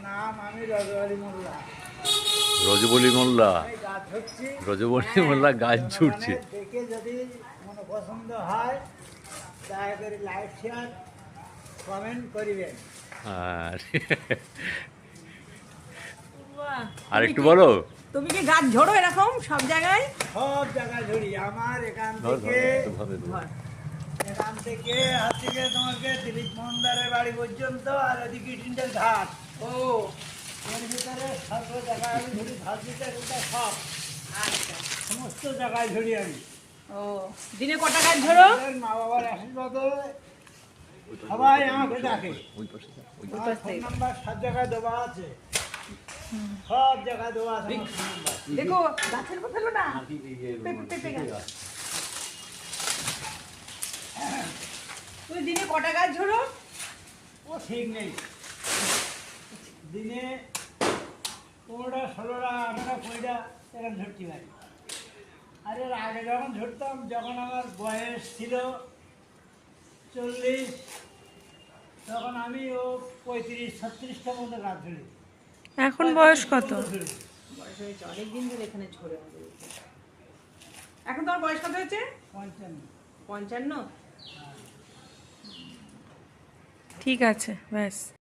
নাম আমি রজওয়ালি মোল্লা। রজবলি মোল্লা। আমি গাছ ধরছি। রজবলি মোল্লা গাছ ছুটছে। জনগণের দেখে যদি মনে পছন্দ হয় দয়া করে লাইক শেয়ার কমেন্ট করিবেন। আর বাহ, আর তুমি একটু কি- বলো। তুমি কি গাছ ঝোড়ো এরকম সব জায়গায়? সব জায়গায় ধরি আমার এখান থেকে ধর। এখান থেকে হাতিকে তোমাকে দিলীপ মোহনদারের বাড়ি পর্যন্ত আর ওদিকে ইটিন্ডের ঘাট। ও এর ভিতরে সর্ব জায়গায় আমি ধরি, ঘাট দিতে সব আচ্ছা। সমস্ত জায়গায় ধরি আমি। ও দিনে কটা গাছ ঝোড়ো? আমাদের মা বাবার আশীর্বাদে সবাই আমাকে ডাকে। আমার ফোন নাম্বার সব জায়গায় দেওয়া আছে, সব জায়গায় দেওয়া আছে আমার ফোন নাম্বার। দেখো গাছের কথা হলো না, পেঁপে গাছ। তুমি দিনে কটা গাছ ঝোড়ো? ও ঠিক নেই, দিনে 15টা 16টা 18টা 20টা এরকম ঝরতে পারি। আর এর আগে যখন ঝরতাম, যখন আমার বয়স ছিল 40, তখন আমি 35-36টা মতো গাছ ধরি। এখন বয়স কত? বয়স হয়েছে অনেকদিন ধরে এখানে ঝরে আমাদের এখানে। এখন তোমার বয়স কত হয়েছে? 55। 55। ঠিক আছে, ব্যাস।